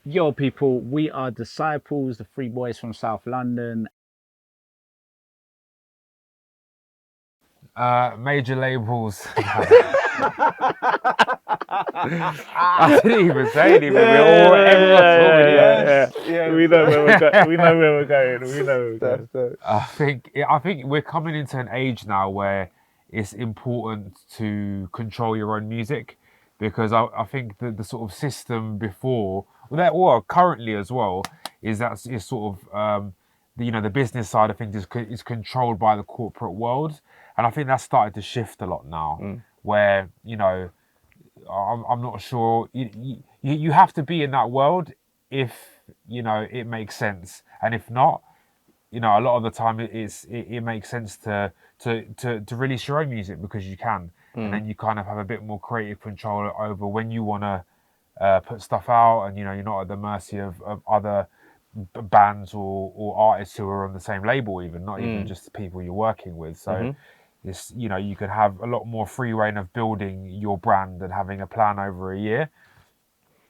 Yo, people, we are Disciples, the three boys from South London. Major labels. I didn't even say anything. Everyone's talking here. Yeah. We know where we're going. We know where we're going. We know where we're going. I think we're coming into an age now where it's important to control your own music, because I think the sort of system before, well, currently as well, is sort of the business side of things is controlled by the corporate world, and I think that's started to shift a lot now, where I'm not sure. You have to be in that world if it makes sense, and if not, a lot of the time it makes sense to release your own music because you can, and then you kind of have a bit more creative control over when you want to put stuff out, and you're not at the mercy of other bands or artists who are on the same label, even not even just the people you're working with. So it's you could have a lot more free reign of building your brand and having a plan over a year.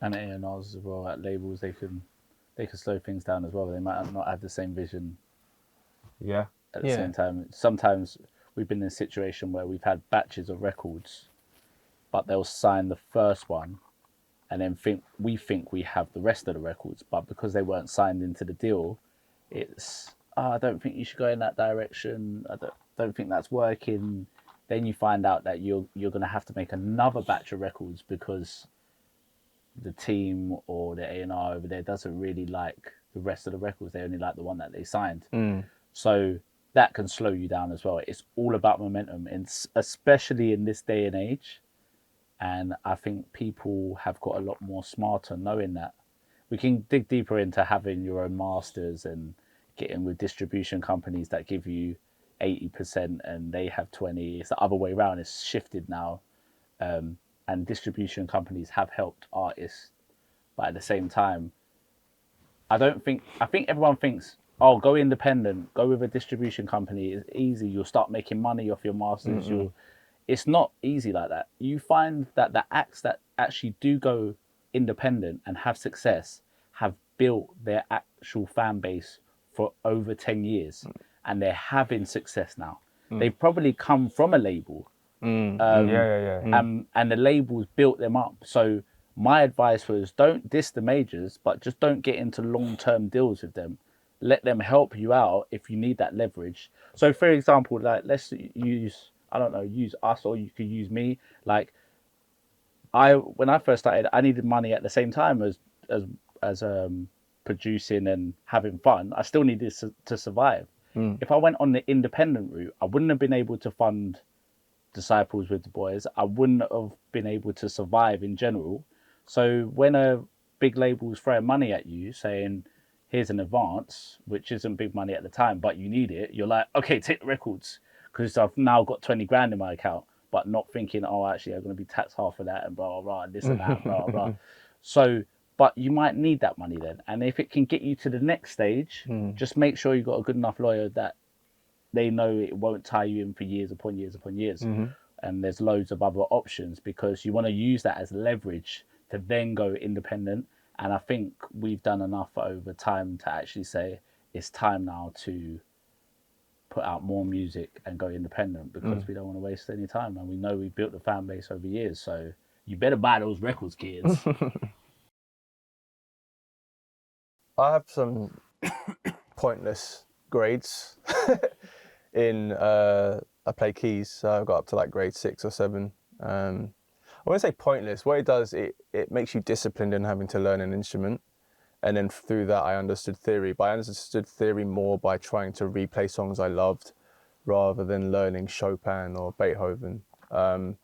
And A&Rs as well, at labels, they can slow things down as well. They might not have the same vision. Yeah. At the same time, sometimes we've been in a situation where we've had batches of records, but they'll sign the first one, and then we think we have the rest of the records, but because they weren't signed into the deal, it's I don't think you should go in that direction. I don't think that's working. Then you find out that you're going to have to make another batch of records because the team or the A&R over there doesn't really like the rest of the records. They only like the one that they signed. So that can slow you down as well. It's all about momentum, and especially in this day and age. And I think people have got a lot more smarter knowing that. We can dig deeper into having your own masters and getting with distribution companies that give you 80% and they have 20. It's the other way around. It's shifted now. And distribution companies have helped artists. But at the same time, I think everyone thinks, oh, go independent, go with a distribution company. It's easy. You'll start making money off your masters. It's not easy like that. You find that the acts that actually do go independent and have success have built their actual fan base for over 10 years, and they're having success now. They've probably come from a label, And the labels built them up. So my advice was, don't diss the majors, but just don't get into long-term deals with them. Let them help you out if you need that leverage. So for example, like let's use us, or you could use me. Like when I first started, I needed money at the same time as producing and having fun. I still needed to survive. If I went on the independent route, I wouldn't have been able to fund Disciples with the boys. I wouldn't have been able to survive in general. So when a big label's throwing money at you saying, here's an advance, which isn't big money at the time, but you need it, you're like, okay, take the records, because I've now got 20 grand in my account, but not thinking, oh, actually, I'm going to be taxed half of that and blah, blah, blah, this and that, blah, blah. So, but you might need that money then. And if it can get you to the next stage, just make sure you've got a good enough lawyer that they know it won't tie you in for years upon years upon years. And there's loads of other options, because you want to use that as leverage to then go independent. And I think we've done enough over time to actually say it's time now to put out more music and go independent, because we don't want to waste any time. And we know we've built the fan base over years. So you better buy those records, kids. I have some pointless grades I play keys, so I got up to like grade 6 or 7. I wouldn't say pointless. What it does, it makes you disciplined in having to learn an instrument. And then through that, I understood theory. But I understood theory more by trying to replay songs I loved rather than learning Chopin or Beethoven. And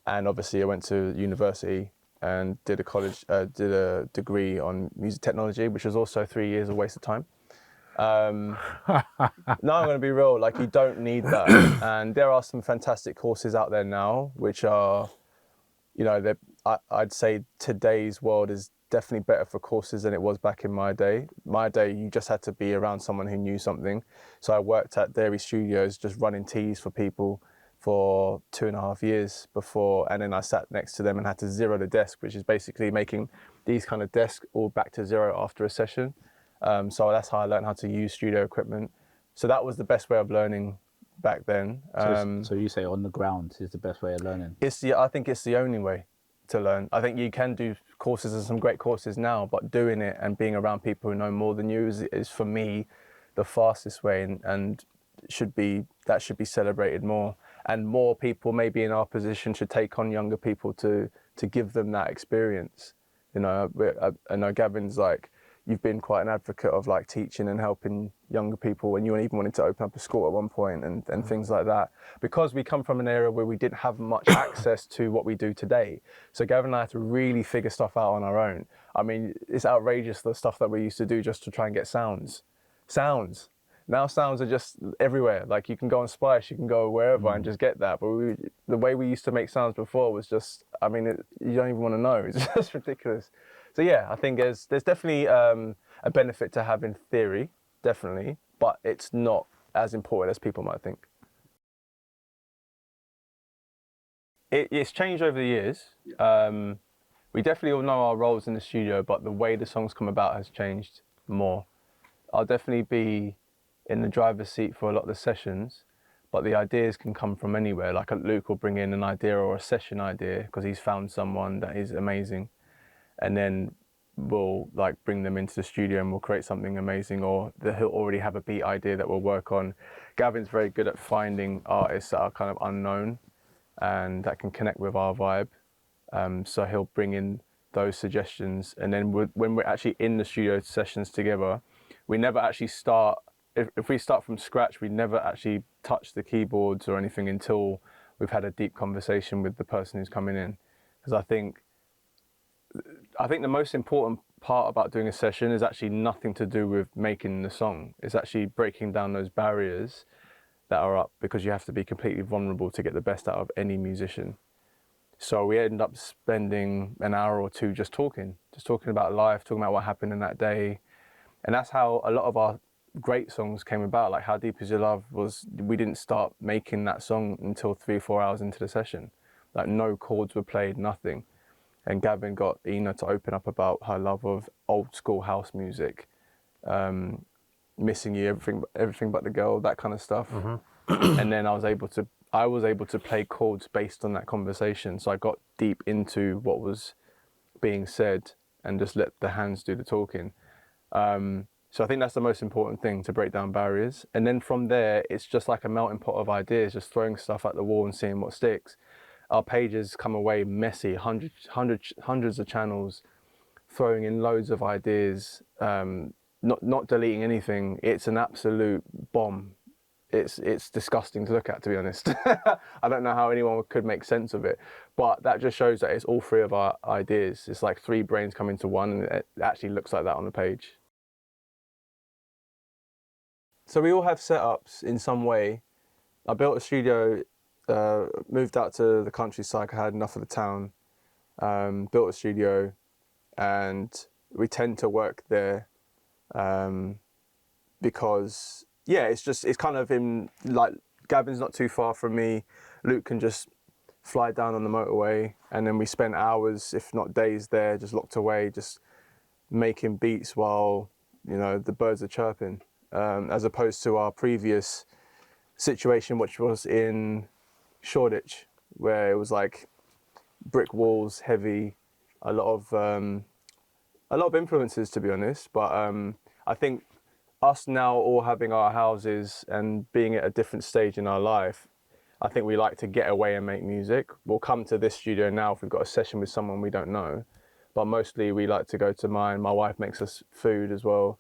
obviously I went to university and did a degree on music technology, which was also 3 years a waste of time. No, I'm going to be real, like, you don't need that. And there are some fantastic courses out there now, which are, I'd say today's world is definitely better for courses than it was back in my day. My day, you just had to be around someone who knew something. So I worked at Dairy Studios just running teas for people for 2.5 years before, and then I sat next to them and had to zero the desk, which is basically making these kind of desks all back to zero after a session. So that's how I learned how to use studio equipment. So that was the best way of learning back then. So you say on the ground is the best way of learning? I think it's the only way to learn. I think you can do courses and some great courses now, but doing it and being around people who know more than you is for me the fastest way, and should be celebrated more. And more people maybe in our position should take on younger people to give them that experience. You know, I know Gavin's like, you've been quite an advocate of like teaching and helping younger people, and you even wanted to open up a school at one point and things like that, because we come from an era where we didn't have much access to what we do today. So Gavin and I had to really figure stuff out on our own. I mean, it's outrageous the stuff that we used to do just to try and get sounds. Now sounds are just everywhere. Like you can go on Splice, you can go wherever and just get that. But the way we used to make sounds before was just, I mean, you don't even want to know. It's just ridiculous. So yeah, I think there's definitely a benefit to having theory, definitely, but it's not as important as people might think. It's changed over the years. We definitely all know our roles in the studio, but the way the songs come about has changed more. I'll definitely be in the driver's seat for a lot of the sessions, but the ideas can come from anywhere. Like Luke will bring in an idea or a session idea because he's found someone that is amazing, and then we'll like bring them into the studio and we'll create something amazing, or he'll already have a beat idea that we'll work on. Gavin's very good at finding artists that are kind of unknown and that can connect with our vibe. So he'll bring in those suggestions, and then when we're actually in the studio sessions together, we never actually start. If we start from scratch, we never actually touch the keyboards or anything until we've had a deep conversation with the person who's coming in. Because I think the most important part about doing a session is actually nothing to do with making the song. It's actually breaking down those barriers that are up, because you have to be completely vulnerable to get the best out of any musician. So we end up spending an hour or two just talking about life, talking about what happened in that day. And that's how a lot of our great songs came about. Like How Deep Is Your Love we didn't start making that song until 3-4 hours into the session. Like no chords were played, nothing. And Gavin got Ina to open up about her love of old school house music, Missing You, everything but the girl, that kind of stuff. And then I was able to play chords based on that conversation. So I got deep into what was being said and just let the hands do the talking. So I think that's the most important thing, to break down barriers. And then from there, it's just like a melting pot of ideas, just throwing stuff at the wall and seeing what sticks. Our pages come away messy, hundreds of channels, throwing in loads of ideas, not deleting anything. It's an absolute bomb. It's disgusting to look at, to be honest. I don't know how anyone could make sense of it, but that just shows that it's all three of our ideas. It's like three brains come into one, and it actually looks like that on the page. So we all have setups in some way. I built a studio, moved out to the countryside. I had enough of the town, built a studio, and we tend to work there because, yeah, it's kind of in, like, Gavin's not too far from me. Luke can just fly down on the motorway, and then we spend hours, if not days, there, just locked away, just making beats while, you know, the birds are chirping. As opposed to our previous situation, which was in Shoreditch, where it was like brick walls, heavy, a lot of influences, to be honest. But I think us now all having our houses and being at a different stage in our life, I think we like to get away and make music. We'll come to this studio now if we've got a session with someone we don't know, but mostly we like to go to mine. My wife makes us food as well.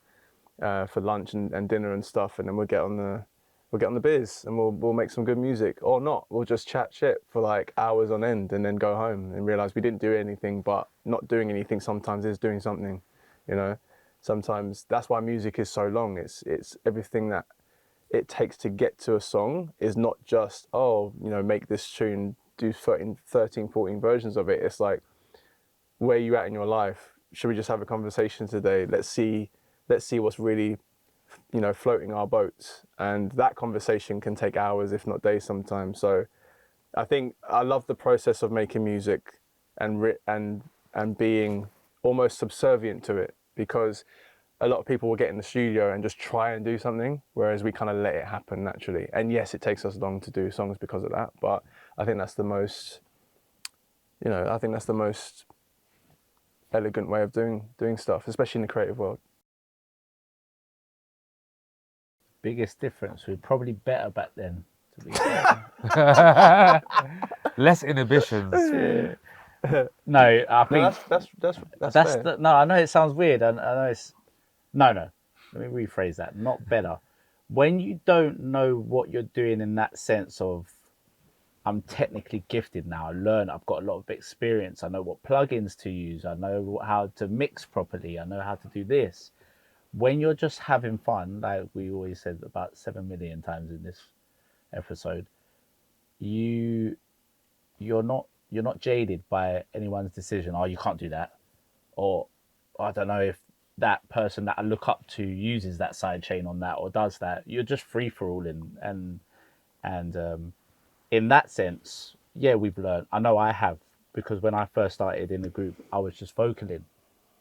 For lunch and dinner and stuff, and then we'll get on the biz and we'll make some good music, or not. We'll just chat shit for like hours on end and then go home and realize we didn't do anything. But not doing anything sometimes is doing something, you know. Sometimes that's why music is so long. It's everything that it takes to get to a song is not just, oh, you know, make this tune, do 13, 14 versions of it. It's like, where are you at in your life? Should we just have a conversation today? Let's see what's really, you know, floating our boats. And that conversation can take hours, if not days sometimes. So I think I love the process of making music and being almost subservient to it, because a lot of people will get in the studio and just try and do something, whereas we kind of let it happen naturally. And yes, it takes us long to do songs because of that, but I think that's the most, I think that's the most elegant way of doing stuff, especially in the creative world. Biggest difference, we're probably better back then, to be fair. Less inhibitions. No, I think That's fair. no, I know it sounds weird, and I know it's no. Let me rephrase that. Not better. When you don't know what you're doing in that sense of, I'm technically gifted now. I've got a lot of experience. I know what plugins to use. I know how to mix properly. I know how to do this. When you're just having fun, like we always said about 7 million times in this episode, you're not jaded by anyone's decision. Oh, you can't do that, or I don't know if that person that I look up to uses that side chain on that or does that. You're just free for all and in that sense, yeah, we've learned. I know I have, because when I first started in the group, I was just vocaling,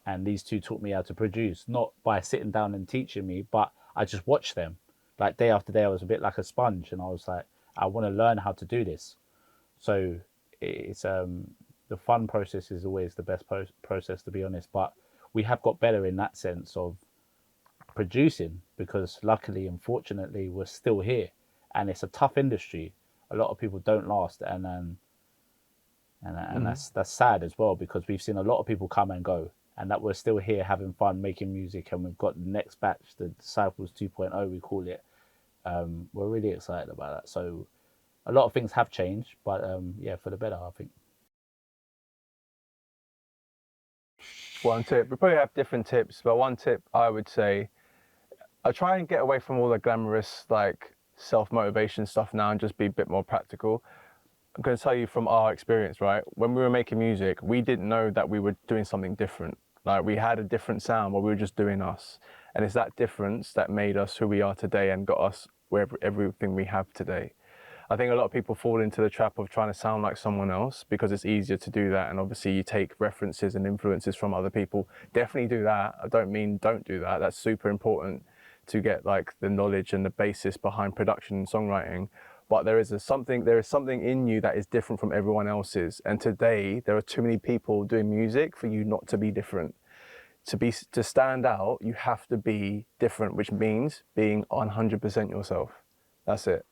and these two taught me how to produce, not by sitting down and teaching me, but I just watched them. Like day after day, I was a bit like a sponge, and I was like, I want to learn how to do this. So it's the fun process is always the best process, to be honest. But we have got better in that sense of producing, because luckily and fortunately we're still here, and it's a tough industry. A lot of people don't last, and that's sad as well, because we've seen a lot of people come and go, and that we're still here having fun making music, and we've got the next batch, the Disciples 2.0 we call it. We're really excited about that. So a lot of things have changed, but yeah, for the better, I think. One tip, we probably have different tips, but one tip I would say, I try and get away from all the glamorous like self-motivation stuff now and just be a bit more practical. I'm going to tell you from our experience, right? When we were making music, we didn't know that we were doing something different. Like we had a different sound, but we were just doing us. And it's that difference that made us who we are today and got us everything we have today. I think a lot of people fall into the trap of trying to sound like someone else because it's easier to do that. And obviously you take references and influences from other people. Definitely do that. I don't mean don't do that. That's super important to get like the knowledge and the basis behind production and songwriting. But there is something in you that is different from everyone else's. And today there are too many people doing music for you not to be different. To stand out, you have to be different, which means being 100% yourself. That's it.